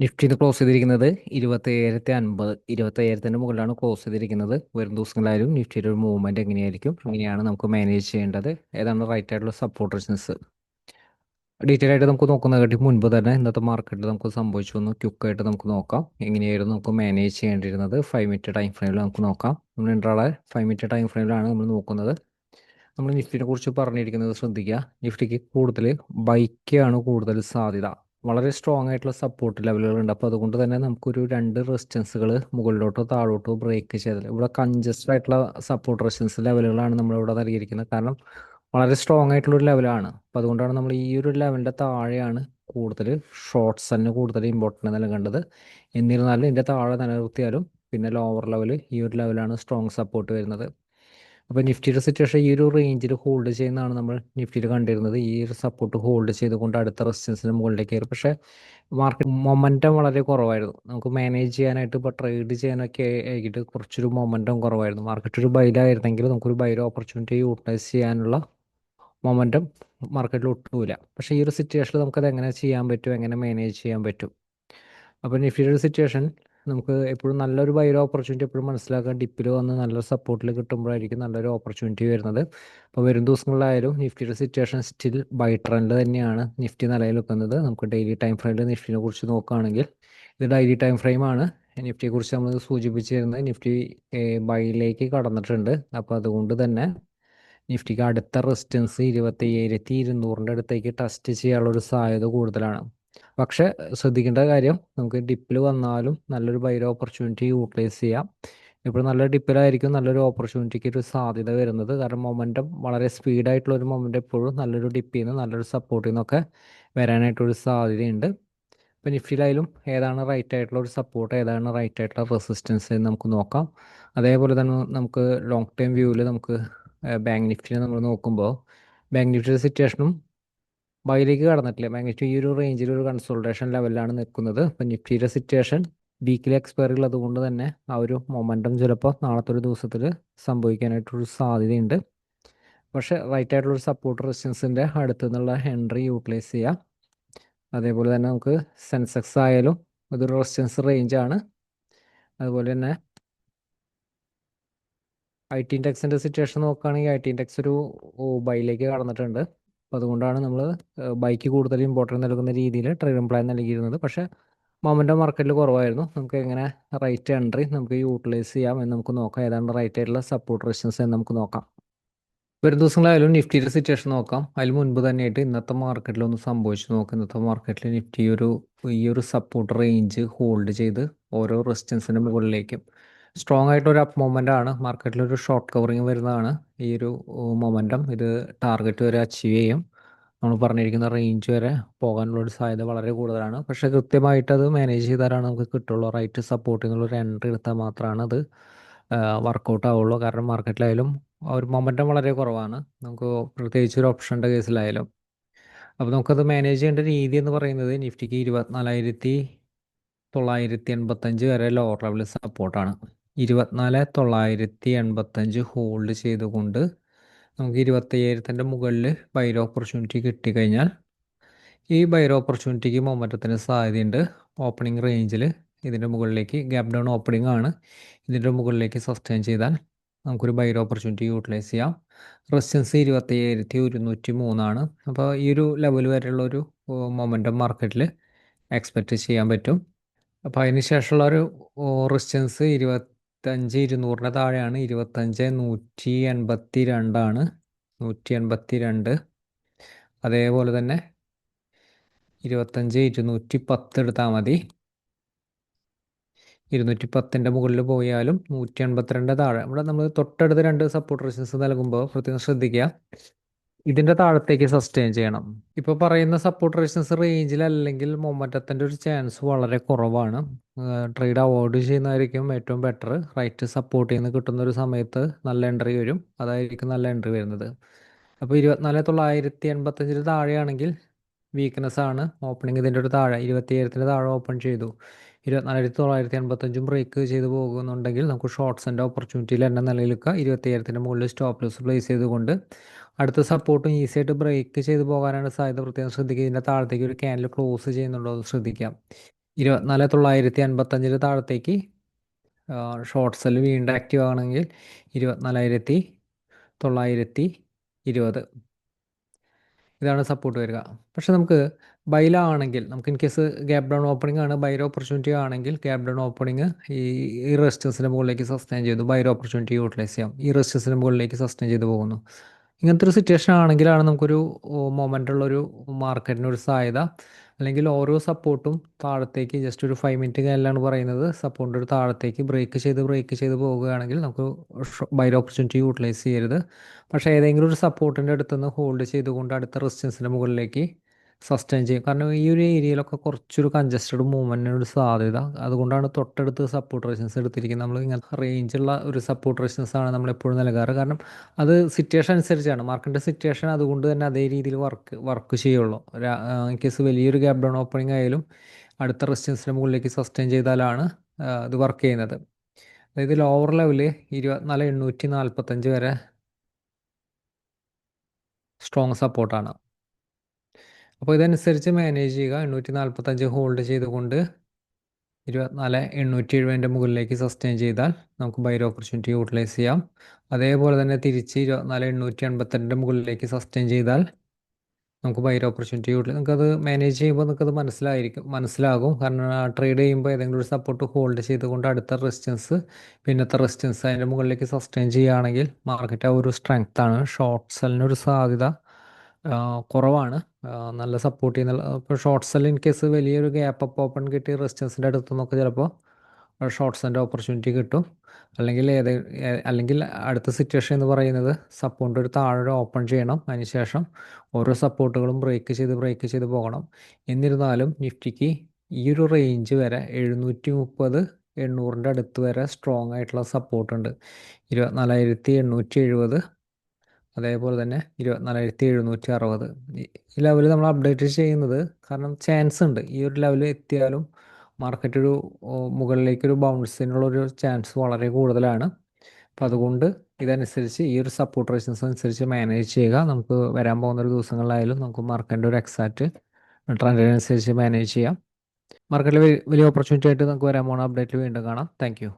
നിഫ്റ്റിന്ന് close ചെയ്തിരിക്കുന്നത് 27,50. 27,000 മുകളിലാണ് close ചെയ്തിരിക്കുന്നത്. വരും ദിവസങ്ങളായാലും നിഫ്റ്റിയുടെ ഒരു മൂവ്മെന്റ് എങ്ങനെയായിരിക്കും, എങ്ങനെയാണ് നമുക്ക് മാനേജ് ചെയ്യേണ്ടത്, ഏതാണ് റൈറ്റ് ആയിട്ടുള്ള സപ്പോർട്ട് റെസിസ്റ്റൻസ്, ഡീറ്റെയിൽ ആയിട്ട് നമുക്ക് നോക്കുന്നതിനായിട്ട് മുൻപ് തന്നെ ഇന്നത്തെ മാർക്കറ്റിൽ നമുക്ക് സംഭവിച്ചു വന്നു ക്യുക്കായിട്ട് നമുക്ക് നോക്കാം. എങ്ങനെയായിരുന്നു നമുക്ക് മാനേജ് ചെയ്യേണ്ടിയിരുന്നത് 5 മിനിറ്റ് ടൈം ഫ്രെയിമിൽ നമുക്ക് നോക്കാം. നമ്മൾ ഇൻട്രാഡേ 5 മിനിറ്റ് ടൈം ഫ്രെയിമിലാണ് നമ്മൾ നോക്കുന്നത്. നമ്മൾ നിഫ്റ്റിനെ കുറിച്ച് പറഞ്ഞിരിക്കുന്നത് ശ്രദ്ധിക്കുക. നിഫ്റ്റിക്ക് കൂടുതൽ ബൈക്കാണ് കൂടുതൽ സാധ്യത. വളരെ സ്ട്രോങ് ആയിട്ടുള്ള സപ്പോർട്ട് ലെവലുകളുണ്ട്. അപ്പോൾ അതുകൊണ്ട് തന്നെ നമുക്കൊരു രണ്ട് റെസിസ്റ്റൻസുകൾ മുകളിലോട്ടോ താഴോട്ടോ ബ്രേക്ക് ചെയ്താൽ ഇവിടെ കൺജസ്റ്റഡ് ആയിട്ടുള്ള സപ്പോർട്ട് റെസിസ്റ്റൻസ് ലെവലുകളാണ് നമ്മളിവിടെ നൽകിയിരിക്കുന്നത്. കാരണം വളരെ സ്ട്രോങ് ആയിട്ടുള്ള ഒരു ലെവലാണ്. അപ്പോൾ അതുകൊണ്ടാണ് നമ്മൾ ഈ ഒരു ലെവലിൻ്റെ താഴെയാണ് കൂടുതൽ ഷോർട്ട്സ് തന്നെ കൂടുതൽ ഇമ്പോർട്ടൻ്റ് നൽകേണ്ടത്. എന്നിരുന്നാലും ഇതിൻ്റെ താഴെ നിലനിർത്തിയാലും പിന്നെ ലോവർ ലെവൽ ഈ ഒരു ലെവലാണ് സ്ട്രോങ് സപ്പോർട്ട് വരുന്നത്. അപ്പോൾ നിഫ്റ്റിയുടെ സിറ്റുവേഷൻ ഈ ഒരു റേഞ്ചിൽ ഹോൾഡ് ചെയ്യുന്നതാണ് നമ്മൾ നിഫ്റ്റിയിൽ കണ്ടിരുന്നത്. ഈ ഒരു സപ്പോർട്ട് ഹോൾഡ് ചെയ്തുകൊണ്ട് അടുത്ത റെസിസ്റ്റൻസിന് മുകളിലേക്ക് കയറി. പക്ഷേ മാർക്കറ്റ് മൊമെൻറ്റം വളരെ കുറവായിരുന്നു. നമുക്ക് മാനേജ് ചെയ്യാനായിട്ട് ഇപ്പോൾ ട്രേഡ് ചെയ്യാനൊക്കെ ആയിട്ട് കുറച്ചൊരു മൊമെൻറ്റം കുറവായിരുന്നു. മാർക്കറ്റ് ഒരു ബൈലായിരുന്നെങ്കിൽ നമുക്കൊരു ബൈല ഓപ്പർച്യൂണിറ്റി യൂട്ടിലൈസ് ചെയ്യാനുള്ള മൊമെൻറ്റം മാർക്കറ്റിൽ ഒട്ടുമില്ല. പക്ഷേ ഈ ഒരു സിറ്റുവേഷനിൽ നമുക്കത് എങ്ങനെ ചെയ്യാൻ പറ്റും, എങ്ങനെ മാനേജ് ചെയ്യാൻ പറ്റും. അപ്പോൾ നിഫ്റ്റിയുടെ ഒരു സിറ്റുവേഷൻ നമുക്ക് എപ്പോഴും നല്ലൊരു ബൈ ഓപ്പർച്യൂണിറ്റി എപ്പോഴും മനസ്സിലാക്കാൻ ഡിപ്പിൽ വന്ന് നല്ലൊരു സപ്പോർട്ടിൽ കിട്ടുമ്പോഴായിരിക്കും നല്ലൊരു ഓപ്പർച്യൂണിറ്റി വരുന്നത്. അപ്പോൾ വരും ദിവസങ്ങളിലായാലും നിഫ്റ്റിയുടെ സിറ്റുവേഷൻ സ്റ്റിൽ ബൈ ട്രെൻഡ് തന്നെയാണ് നിഫ്റ്റി നിലനിൽക്കുന്നത്. നമുക്ക് ഡെയിലി ടൈം ഫ്രെയിമിൽ നിഫ്റ്റിനെ കുറിച്ച് നോക്കുകയാണെങ്കിൽ ഇത് ഡെയിലി ടൈം ഫ്രെയിമാണ്. നിഫ്റ്റിയെക്കുറിച്ച് നമ്മൾ സൂചിപ്പിച്ചിരുന്നത് നിഫ്റ്റി ബൈയിലേക്ക് കടന്നിട്ടുണ്ട്. അപ്പോൾ അതുകൊണ്ട് തന്നെ നിഫ്റ്റിക്ക് അടുത്ത റെസിസ്റ്റൻസ് 27,200 അടുത്തേക്ക് ടെസ്റ്റ് ചെയ്യാനുള്ള ഒരു സാധ്യത കൂടുതലാണ്. പക്ഷെ ശ്രദ്ധിക്കേണ്ട കാര്യം, നമുക്ക് ഡിപ്പിൽ വന്നാലും നല്ലൊരു ബൈ ഓപ്പർച്യൂണിറ്റി യൂട്ടിലൈസ് ചെയ്യാം. ഇപ്പോൾ നല്ല ഡിപ്പിലായിരിക്കും നല്ലൊരു ഓപ്പർച്യൂണിറ്റിക്ക് ഒരു സാധ്യത വരുന്നത്. കാരണം മൊമെൻറ്റം വളരെ സ്പീഡായിട്ടുള്ള ഒരു മൊമെൻറ്റം എപ്പോഴും നല്ലൊരു ഡിപ്പിൽ നിന്ന് നല്ലൊരു സപ്പോർട്ടിൽ നിന്നൊക്കെ വരാനായിട്ടൊരു സാധ്യതയുണ്ട്. ഇപ്പോൾ നിഫ്റ്റിയിലായാലും ഏതാണ് റൈറ്റ് ആയിട്ടുള്ള ഒരു സപ്പോർട്ട്, ഏതാണ് റൈറ്റ് ആയിട്ടുള്ള റെസിസ്റ്റൻസ് എന്ന് നമുക്ക് നോക്കാം. അതേപോലെ തന്നെ നമുക്ക് ലോങ് ടൈം വ്യൂവിൽ നമുക്ക് ബാങ്ക് നിഫ്റ്റിനെ നമ്മൾ നോക്കുമ്പോൾ ബാങ്ക് നിഫ്റ്റിയുടെ സിറ്റുവേഷനും ബൈയിലേക്ക് കടന്നിട്ടില്ല. ബാങ്ക് നിഫ്റ്റി ഈ ഒരു റേഞ്ചിൽ ഒരു കൺസോൾട്ടേഷൻ ലെവലിലാണ് നിൽക്കുന്നത്. ഇപ്പം നിഫ്റ്റിയുടെ സിറ്റുവേഷൻ വീക്കിലി എക്സ്പയറി ഉള്ളത് കൊണ്ട് തന്നെ ആ ഒരു മൊമെൻറ്റം ചിലപ്പോൾ നാളത്തെ ഒരു ദിവസത്തിൽ സംഭവിക്കാനായിട്ടൊരു സാധ്യതയുണ്ട്. പക്ഷേ റൈറ്റ് ആയിട്ടുള്ളൊരു സപ്പോർട്ട് റെസിസ്റ്റൻസിൻ്റെ അടുത്തു നിന്നുള്ള എൻട്രി യൂട്ടിലൈസ് ചെയ്യാം. അതേപോലെ തന്നെ നമുക്ക് സെൻസെക്സ് ആയാലും അതൊരു റെസിസ്റ്റൻസ് റേഞ്ചാണ്. അതുപോലെ തന്നെ IT ഇൻഡെക്സിൻ്റെ സിറ്റുവേഷൻ നോക്കുകയാണെങ്കിൽ IT ഇൻഡെക്സ് ഒരു ബൈയിലേക്ക് കടന്നിട്ടുണ്ട്. അപ്പോൾ അതുകൊണ്ടാണ് നമ്മൾ ബൈക്ക് കൂടുതൽ ഇമ്പോർട്ടൻസ് നൽകുന്ന രീതിയിൽ ട്രേഡിംഗ് പ്ലാൻ നൽകിയിരുന്നത്. പക്ഷേ മൊമെൻറ്റം മാർക്കറ്റിൽ കുറവായിരുന്നു. നമുക്ക് എങ്ങനെ റൈറ്റ് എൻട്രി നമുക്ക് യൂട്ടിലൈസ് ചെയ്യാം എന്ന് നമുക്ക് നോക്കാം. ഏതാണ് റൈറ്റ് ആയിട്ടുള്ള സപ്പോർട്ട് റെസിസ്റ്റൻസ് എന്ന് നമുക്ക് നോക്കാം. വരും ദിവസങ്ങളായാലും നിഫ്റ്റിയുടെ സിറ്റുവേഷൻ നോക്കാം. അതിന് മുൻപ് തന്നെയായിട്ട് ഇന്നത്തെ മാർക്കറ്റിൽ ഒന്ന് സംഭവിച്ചു നോക്കാം. ഇന്നത്തെ മാർക്കറ്റിൽ നിഫ്റ്റി ഈ ഒരു സപ്പോർട്ട് റേഞ്ച് ഹോൾഡ് ചെയ്ത് ഓരോ റെസിസ്റ്റൻസിൻ്റെ മുകളിലേക്കും സ്ട്രോങ് ആയിട്ടൊരു അപ്പ് മൊമെൻ്റ് ആണ്. മാർക്കറ്റിലൊരു ഷോർട്ട് കവറിങ് വരുന്നതാണ് ഈ ഒരു മൊമെൻറ്റം. ഇത് ടാർഗറ്റ് വരെ അച്ചീവ് ചെയ്യും. നമ്മൾ പറഞ്ഞിരിക്കുന്ന റേഞ്ച് വരെ പോകാനുള്ളൊരു സാധ്യത വളരെ കൂടുതലാണ്. പക്ഷേ കൃത്യമായിട്ട് അത് മാനേജ് ചെയ്താലാണ് നമുക്ക് കിട്ടുള്ളൂ. റൈറ്റ് സപ്പോർട്ടിൽ നിന്നുള്ളൊരു എൻട്രി എടുത്താൽ മാത്രമാണ് അത് വർക്കൗട്ട് ആവുള്ളൂ. കാരണം മാർക്കറ്റിലായാലും ആ ഒരു മൊമെൻറ്റം വളരെ കുറവാണ്. നമുക്ക് പ്രത്യേകിച്ച് ഒരു ഓപ്ഷൻ്റെ കേസിലായാലും. അപ്പോൾ നമുക്കത് മാനേജ് ചെയ്യേണ്ട രീതി എന്ന് പറയുന്നത് നിഫ്റ്റിക്ക് 24,985 വരെ ലോവർ ലെവൽ സപ്പോർട്ടാണ്. 24,985 ഹോൾഡ് ചെയ്തുകൊണ്ട് നമുക്ക് 25,000 മുകളിൽ ബൈ ഓപ്പർച്യൂണിറ്റി കിട്ടിക്കഴിഞ്ഞാൽ ഈ ബൈ ഓപ്പർച്യൂണിറ്റിക്ക് മൊമെൻറ്റത്തിന് സാധ്യതയുണ്ട്. ഓപ്പണിംഗ് റേഞ്ചിൽ ഇതിൻ്റെ മുകളിലേക്ക് ഗ്യാപ് ഡൗൺ ഓപ്പണിംഗ് ആണ്. ഇതിൻ്റെ മുകളിലേക്ക് സസ്റ്റെയിൻ ചെയ്താൽ നമുക്കൊരു ബൈ ഓപ്പർച്യൂണിറ്റി യൂട്ടിലൈസ് ചെയ്യാം. റെസിസ്റ്റൻസ് 27,103 അപ്പോൾ ഈ ഒരു ലെവൽ വരെയുള്ള ഒരു മൊമെൻറ്റം മാർക്കറ്റിൽ എക്സ്പെക്റ്റ് ചെയ്യാൻ പറ്റും. അപ്പോൾ അതിന് ശേഷമുള്ള ഒരു റെസിസ്റ്റൻസ് 25,200 താഴെയാണ്. 25,182 182. അതേപോലെ തന്നെ 25,210 എടുത്താൽ മതി. 210 മുകളിൽ പോയാലും 182 താഴെ. ഇവിടെ നമ്മൾ തൊട്ടടുത്ത് രണ്ട് സപ്പോർട്ട് റെസിസ്റ്റൻസ് നൽകുമ്പോൾ പ്രത്യേകം ശ്രദ്ധിക്കുക, ഇതിൻ്റെ താഴത്തേക്ക് സസ്റ്റെയിൻ ചെയ്യണം. ഇപ്പോൾ പറയുന്ന സപ്പോർട്ട് റെസിസ്റ്റൻസ് റേഞ്ചിലല്ലെങ്കിൽ മൊമെൻറ്റത്തിൻ്റെ ഒരു ചാൻസ് വളരെ കുറവാണ്. ട്രേഡ് അവോയ്ഡ് ചെയ്യുന്നതായിരിക്കും ഏറ്റവും ബെറ്റർ. റൈറ്റ് സപ്പോർട്ടിൽ നിന്ന് കിട്ടുന്ന ഒരു സമയത്ത് നല്ല എൻട്രി വരും, അതായിരിക്കും നല്ല എൻട്രി വരുന്നത്. അപ്പോൾ 24,985 താഴെയാണെങ്കിൽ വീക്ക്നെസ് ആണ്. ഓപ്പണിംഗ് ഇതിൻ്റെ ഒരു താഴെ 27,000 താഴെ ഓപ്പൺ ചെയ്തു. 24,985 ബ്രേക്ക് ചെയ്ത് പോകുന്നുണ്ടെങ്കിൽ നമുക്ക് ഷോർട്ട്സിൻ്റെ ഓപ്പർച്യൂണിറ്റിയിൽ തന്നെ നിലനിൽക്കുക. 27,000 മുകളിൽ സ്റ്റോപ്പ് ലോസ് പ്ലേസ് ചെയ്തുകൊണ്ട് അടുത്ത സപ്പോർട്ടും ഈസി ആയിട്ട് ബ്രേക്ക് ചെയ്ത് പോകാനാണ് സാധ്യത. പ്രത്യേകം ശ്രദ്ധിക്കുക. ഇതിൻ്റെ താഴത്തേക്ക് ഒരു ക്യാൻഡിൽ ക്ലോസ് ചെയ്യുന്നുണ്ടോ എന്ന് ശ്രദ്ധിക്കാം. 24,955 താഴത്തേക്ക് ഷോർട്ട് സെൽ വീണ്ടും ആക്റ്റീവ് ആണെങ്കിൽ 24,920 ഇതാണ് സപ്പോർട്ട് വരിക. പക്ഷെ നമുക്ക് ബൈലാണെങ്കിൽ നമുക്ക് in case gap down opening ആണ്, ബൈർ ഓപ്പർച്യൂണിറ്റി ആണെങ്കിൽ ഗ്യാപ് ഡൗൺ ഓപ്പണിംഗ് ഈ റെസിസ്റ്റൻസിന് മുകളിലേക്ക് സസ്റ്റെയിൻ ചെയ്തു, ബൈർ ഓപ്പർച്യൂണിറ്റി യൂട്ടിലൈസ് ചെയ്യാം. ഈ റെസിസ്റ്റൻസിന് മുകളിലേക്ക് സസ്റ്റെയിൻ ചെയ്ത് പോകുന്നു. ഇങ്ങനത്തെ ഒരു സിറ്റുവേഷൻ ആണെങ്കിലാണ് നമുക്കൊരു മൊമെൻ്റ് ഉള്ളൊരു മാർക്കറ്റിന് ഒരു സാധ്യത. അല്ലെങ്കിൽ ഓരോ സപ്പോർട്ടും താഴത്തേക്ക് ജസ്റ്റ് ഒരു 5 മിനിറ്റ് കാലിലാണ് പറയുന്നത്, സപ്പോർട്ടിൻ്റെ ഒരു താഴത്തേക്ക് ബ്രേക്ക് ചെയ്ത് പോവുകയാണെങ്കിൽ നമുക്ക് ബൈർ ഓപ്പർച്യൂണിറ്റി യൂട്ടിലൈസ് ചെയ്യരുത്. പക്ഷേ ഏതെങ്കിലും ഒരു സപ്പോർട്ടിൻ്റെ അടുത്തുനിന്ന് ഹോൾഡ് ചെയ്തുകൊണ്ട് അടുത്ത റെസിസ്റ്റൻസിൻ്റെ മുകളിലേക്ക് സസ്റ്റെയിൻ ചെയ്യും. കാരണം ഈ ഒരു ഏരിയയിലൊക്കെ കുറച്ചൊരു കൺജസ്റ്റഡ് മൂവ്മെൻറ്റിനൊരു സാധ്യത, അതുകൊണ്ടാണ് തൊട്ടടുത്ത് സപ്പോർട്ട് റെസിസ്റ്റൻസ് എടുത്തിരിക്കുന്നത്. നമ്മൾ ഇങ്ങനത്തെ റേഞ്ചുള്ള ഒരു സപ്പോർട്ട് റെസിസ്റ്റൻസ് ആണ് നമ്മൾ എപ്പോഴും നൽകാറ്. കാരണം അത് സിറ്റുവേഷൻ അനുസരിച്ചാണ്, മാർക്കറ്റിൻ്റെ സിറ്റുവേഷൻ അതുകൊണ്ട് തന്നെ അതേ രീതിയിൽ വർക്ക് ചെയ്യുള്ളൂ. ഇൻ കേസ് വലിയൊരു ഗ്യാപ് ഡൗൺ ഓപ്പണിംഗ് ആയാലും അടുത്ത റെസിസ്റ്റൻസിൻ്റെ മുകളിലേക്ക് സസ്റ്റെയിൻ ചെയ്താലാണ് ഇത് വർക്ക് ചെയ്യുന്നത്. അതായത് ലോവർ ലെവല് 24,845 വരെ സ്ട്രോങ് സപ്പോർട്ടാണ്. അപ്പോൾ ഇതനുസരിച്ച് മാനേജ് ചെയ്യുക. 845 ഹോൾഡ് ചെയ്തുകൊണ്ട് 24,870 മുകളിലേക്ക് സസ്റ്റെയിൻ ചെയ്താൽ നമുക്ക് ബൈ ഓപ്പർച്യൂണിറ്റി യൂട്ടിലൈസ് ചെയ്യാം. അതേപോലെ തന്നെ തിരിച്ച് 24,882 മുകളിലേക്ക് സസ്റ്റെയിൻ ചെയ്താൽ നമുക്ക് ബൈ ഓപ്പർച്യൂണിറ്റി നമുക്കത് മാനേജ് ചെയ്യുമ്പോൾ നമുക്കത് മനസ്സിലാകും. കാരണം ട്രേഡ് ചെയ്യുമ്പോൾ ഏതെങ്കിലും ഒരു സപ്പോർട്ട് ഹോൾഡ് ചെയ്തുകൊണ്ട് അടുത്ത റെസിസ്റ്റൻസ്, പിന്നത്തെ റെസിസ്റ്റൻസ് അതിൻ്റെ മുകളിലേക്ക് സസ്റ്റെയിൻ ചെയ്യുകയാണെങ്കിൽ മാർക്കറ്റ് ആ ഒരു സ്ട്രെങ്ത് ആണ്. ഷോർട്ട് സെല്ലിനൊരു സാധ്യത കുറവാണ്. നല്ല സപ്പോർട്ട് ചെയ്യുന്ന ഇപ്പോൾ ഷോർട്ട് സെൽ ഇൻ കേസ് വലിയൊരു ഗ്യാപ്പ് അപ്പ് ഓപ്പൺ കിട്ടി റെസിസ്റ്റൻസിൻ്റെ അടുത്ത് നിന്നൊക്കെ ചിലപ്പോൾ ഷോർട്ട് സെല്ലിൻ്റെ ഓപ്പർച്യൂണിറ്റി കിട്ടും. അല്ലെങ്കിൽ അടുത്ത സിറ്റുവേഷൻ എന്ന് പറയുന്നത് സപ്പോർട്ടിൻ്റെ ഒരു താഴെ ഓപ്പൺ ചെയ്യണം, അതിനുശേഷം ഓരോ സപ്പോർട്ടുകളും ബ്രേക്ക് ചെയ്ത് പോകണം. എന്നിരുന്നാലും നിഫ്റ്റിക്ക് ഈ ഒരു റേഞ്ച് വരെ 730 800 അടുത്ത് വരെ സ്ട്രോങ് ആയിട്ടുള്ള സപ്പോർട്ടുണ്ട്. 24,870, അതേപോലെ തന്നെ 24,760 ഈ ലെവൽ നമ്മൾ അപ്ഡേറ്റ് ചെയ്യുന്നത് കാരണം ചാൻസ് ഉണ്ട് ഈ ഒരു ലെവൽ എത്തിയാലും മാർക്കറ്റ് ഒരു മുകളിലേക്കൊരു ബൗൺസിനുള്ളൊരു ചാൻസ് വളരെ കൂടുതലാണ്. അപ്പോൾ അതുകൊണ്ട് ഇതനുസരിച്ച് ഈ ഒരു സപ്പോർട്ട് റെസിസ്റ്റൻസ് അനുസരിച്ച് മാനേജ് ചെയ്യുക. നമുക്ക് വരാൻ പോകുന്ന ഒരു ദിവസങ്ങളിലായാലും നമുക്ക് മാർക്കറ്റിൻ്റെ ഒരു എക്സാക്റ്റ് ട്രെൻഡിനനുസരിച്ച് മാനേജ് ചെയ്യാം. മാർക്കറ്റിൽ വലിയ ഓപ്പർച്യൂണിറ്റി ആയിട്ട് നമുക്ക് വരാൻ പോകുന്ന അപ്ഡേറ്റിൽ വീണ്ടും കാണാം. Thank you.